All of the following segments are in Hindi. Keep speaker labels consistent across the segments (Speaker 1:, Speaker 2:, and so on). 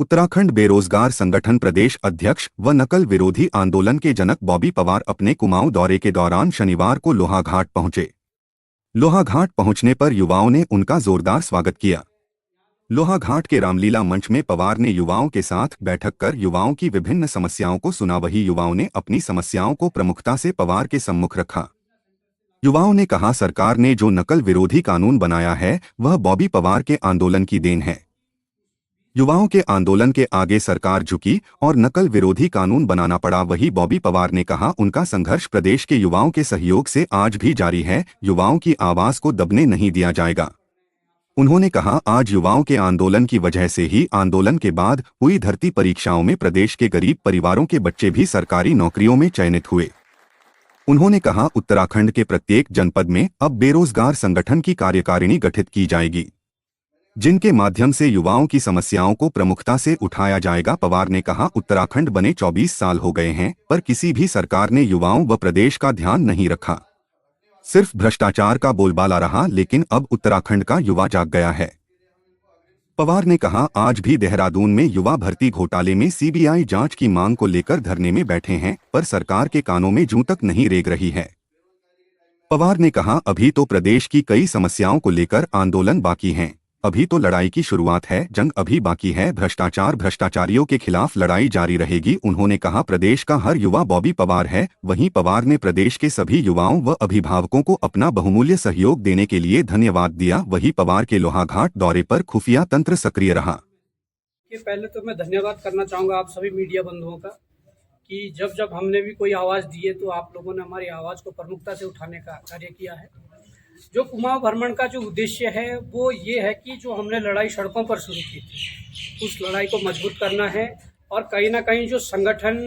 Speaker 1: उत्तराखंड बेरोजगार संगठन प्रदेश अध्यक्ष व नकल विरोधी आंदोलन के जनक बॉबी पवार अपने कुमाऊं दौरे के दौरान शनिवार को लोहाघाट पहुंचे। लोहाघाट पहुंचने पर युवाओं ने उनका जोरदार स्वागत किया। लोहाघाट के रामलीला मंच में पवार ने युवाओं के साथ बैठक कर युवाओं की विभिन्न समस्याओं को सुना। वही युवाओं ने अपनी समस्याओं को प्रमुखता से पवार के सम्मुख रखा। युवाओं ने कहा, सरकार ने जो नकल विरोधी कानून बनाया है वह बॉबी पवार के आंदोलन की देन है। युवाओं के आंदोलन के आगे सरकार झुकी और नकल विरोधी कानून बनाना पड़ा। वही बॉबी पवार ने कहा, उनका संघर्ष प्रदेश के युवाओं के सहयोग से आज भी जारी है। युवाओं की आवाज को दबने नहीं दिया जाएगा। उन्होंने कहा, आज युवाओं के आंदोलन की वजह से ही आंदोलन के बाद हुई भर्ती परीक्षाओं में प्रदेश के गरीब परिवारों के बच्चे भी सरकारी नौकरियों में चयनित हुए। उन्होंने कहा, उत्तराखंड के प्रत्येक जनपद में अब बेरोजगार संगठन की कार्यकारिणी गठित की जाएगी, जिनके माध्यम से युवाओं की समस्याओं को प्रमुखता से उठाया जाएगा। पवार ने कहा, उत्तराखंड बने 24 साल हो गए हैं, पर किसी भी सरकार ने युवाओं व प्रदेश का ध्यान नहीं रखा। सिर्फ भ्रष्टाचार का बोलबाला रहा, लेकिन अब उत्तराखंड का युवा जाग गया है। पवार ने कहा, आज भी देहरादून में युवा भर्ती घोटाले में सीबीआई जांच की मांग को लेकर धरने में बैठे हैं, पर सरकार के कानों में जूं तक नहीं रेंग रही है। पवार ने कहा, अभी तो प्रदेश की कई समस्याओं को लेकर आंदोलन बाकी हैं। अभी तो लड़ाई की शुरुआत है, जंग अभी बाकी है। भ्रष्टाचारियों के खिलाफ लड़ाई जारी रहेगी। उन्होंने कहा, प्रदेश का हर युवा बॉबी पवार है। वहीं पवार ने प्रदेश के सभी युवाओं व अभिभावकों को अपना बहुमूल्य सहयोग देने के लिए धन्यवाद दिया। वहीं पवार के लोहाघाट दौरे पर खुफिया तंत्र सक्रिय रहा।
Speaker 2: पहले तो मैं धन्यवाद करना चाहूँगा आप सभी मीडिया बंधुओं का कि जब जब हमने भी कोई आवाज़ दी है तो आप लोगों ने हमारी आवाज़ को प्रमुखता से उठाने का कार्य किया है। जो कुमाऊं भ्रमण का जो उद्देश्य है वो ये है कि जो हमने लड़ाई सड़कों पर शुरू की थी उस लड़ाई को मजबूत करना है और कहीं ना कहीं जो संगठन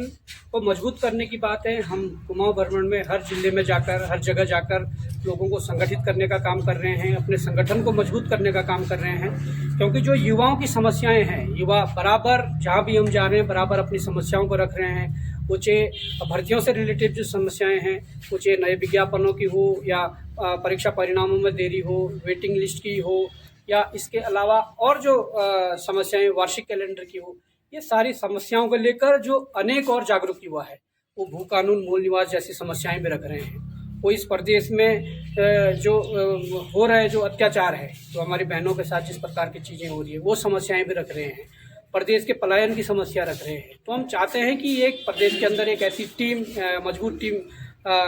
Speaker 2: को मजबूत करने की बात है, हम कुमाऊं भ्रमण में हर जिले में जाकर हर जगह जाकर लोगों को संगठित करने का काम कर रहे हैं, अपने संगठन को मजबूत करने का काम कर रहे हैं। क्योंकि जो युवाओं की समस्याएं हैं, युवा बराबर जहाँ भी हम जा रहे हैं बराबर अपनी समस्याओं को रख रहे हैं। वो चाहे भर्तियों से रिलेटेड जो समस्याएं हैं, वो चाहे नए विज्ञापनों की हो या परीक्षा परिणामों में देरी हो, वेटिंग लिस्ट की हो या इसके अलावा और जो समस्याएं वार्षिक कैलेंडर की हो, ये सारी समस्याओं को लेकर जो अनेक और जागरूक युवा है वो भू कानून, मूल निवास जैसी समस्याएं भी रख रहे हैं। वो इस प्रदेश में जो हो रहा है, जो अत्याचार है, जो हमारी बहनों के साथ जिस प्रकार की चीज़ें हो रही है वो समस्याएं भी रख रहे हैं। प्रदेश के पलायन की समस्या रख रहे हैं। तो हम चाहते हैं कि एक प्रदेश के अंदर एक ऐसी टीम, मजबूत टीम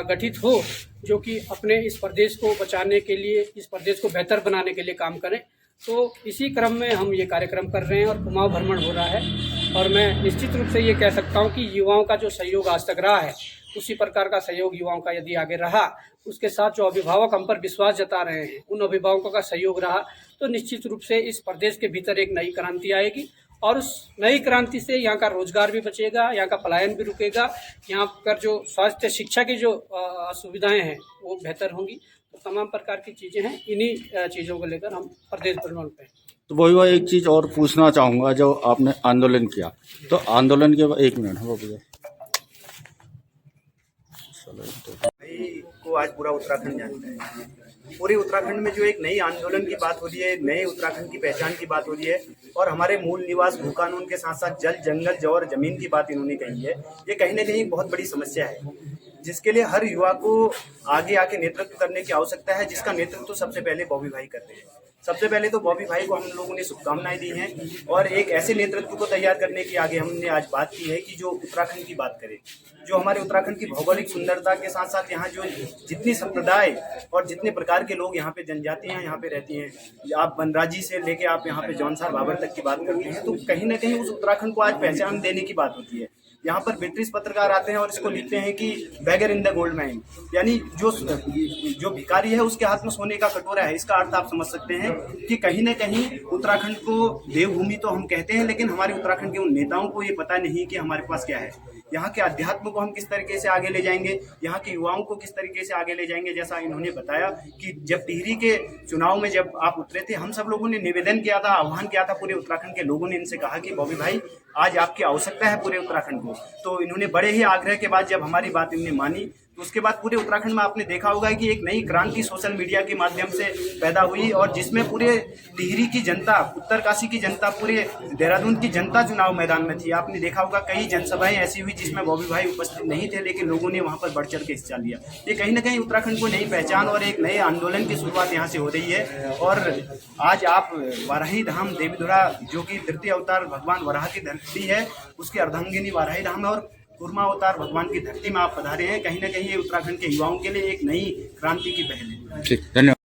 Speaker 2: गठित हो जो कि अपने इस प्रदेश को बचाने के लिए, इस प्रदेश को बेहतर बनाने के लिए काम करें। तो इसी क्रम में हम ये कार्यक्रम कर रहे हैं और कुमाऊं भ्रमण हो रहा है। और मैं निश्चित रूप से ये कह सकता हूँ कि युवाओं का जो सहयोग आज तक रहा है उसी प्रकार का सहयोग युवाओं का यदि आगे रहा, उसके साथ जो अभिभावक हम पर विश्वास जता रहे हैं उन अभिभावकों का सहयोग रहा, तो निश्चित रूप से इस प्रदेश के भीतर एक नई क्रांति आएगी और उस नई क्रांति से यहाँ का रोजगार भी बचेगा, यहाँ का पलायन भी रुकेगा, यहाँ पर जो स्वास्थ्य शिक्षा की जो सुविधाएं हैं वो बेहतर होंगी। तो तमाम प्रकार की चीज़ें हैं, इन्हीं चीज़ों को लेकर हम प्रदेश भ्रमण पे।
Speaker 3: तो वही एक चीज़ और पूछना चाहूँगा, जो आपने आंदोलन किया, तो आंदोलन के 1 मिनट हो गया
Speaker 4: को आज पूरा उत्तराखंड जानता है। पूरे उत्तराखंड में जो एक नई आंदोलन की बात हो रही है, नए उत्तराखंड की पहचान की बात हो रही है और हमारे मूल निवास भू कानून के साथ साथ जल, जंगल, जौ और जमीन की बात इन्होंने कही है। ये कहीं ना कहीं बहुत बड़ी समस्या है जिसके लिए हर युवा को आगे आके नेतृत्व करने की आवश्यकता है, जिसका नेतृत्व तो सबसे पहले बॉबी भाई करते हैं। सबसे पहले तो बॉबी भाई को हम लोगों ने शुभकामनाएं दी हैं और एक ऐसे नेतृत्व को तैयार करने की आगे हमने आज बात की है कि जो उत्तराखंड की बात करें, जो हमारे उत्तराखंड की भौगोलिक सुंदरता के साथ साथ यहाँ जो जितनी संप्रदाय और जितने प्रकार के लोग यहाँ पे जनजातियाँ यहाँ पे रहती हैं, आप बनराजी से लेके आप यहाँ पे जौनसार बाबर तक की बात करते हैं, तो कहीं ना कहीं उस उत्तराखंड को आज पहचान देने की बात होती है। यहाँ पर ब्रिटिश पत्रकार आते हैं और इसको लिखते हैं कि beggar in the gold mine, यानी जो भिखारी है उसके हाथ में सोने का कटोरा है। इसका अर्थ आप समझ सकते हैं कि कहीं ना कहीं उत्तराखंड को देवभूमि तो हम कहते हैं, लेकिन हमारे उत्तराखंड के उन नेताओं को ये पता नहीं कि हमारे पास क्या है। यहाँ के अध्यात्म को हम किस तरीके से आगे ले जाएंगे, यहाँ के युवाओं को किस तरीके से आगे ले जाएंगे। जैसा इन्होंने बताया कि जब टिहरी के चुनाव में जब आप उतरे थे, हम सब लोगों ने निवेदन किया था, आह्वान किया था पूरे उत्तराखंड के लोगों ने, इनसे कहा कि बॉबी भाई आज आपकी आवश्यकता है पूरे उत्तराखंड को। तो इन्होंने बड़े ही आग्रह के बाद जब हमारी बात इन्होंने मानी तो उसके बाद पूरे उत्तराखंड में आपने देखा होगा कि एक नई क्रांति सोशल मीडिया के माध्यम से पैदा हुई और जिसमें पूरे टिहरी की जनता, उत्तरकाशी की जनता, पूरे देहरादून की जनता चुनाव मैदान में थी। आपने देखा होगा कई जनसभाएं ऐसी हुई जिसमें बॉबी भाई उपस्थित नहीं थे, लेकिन लोगों ने वहां पर बढ़ चढ़ के हिस्सा लिया। ये कहीं ना कहीं उत्तराखंड को नई पहचान और एक नए आंदोलन की शुरुआत यहाँ से हो रही है। और आज आप वाराही धाम देवीधुरा, जो कि तृतीय अवतार भगवान वराह की धरती है, उसकी अर्धांगिनी वाराही धाम है और कूर्मा अवतार भगवान की धरती में आप पधारे हैं। कहीं ना कहीं ये उत्तराखंड के युवाओं के लिए एक नई क्रांति की पहल है।
Speaker 3: ठीक, धन्यवाद।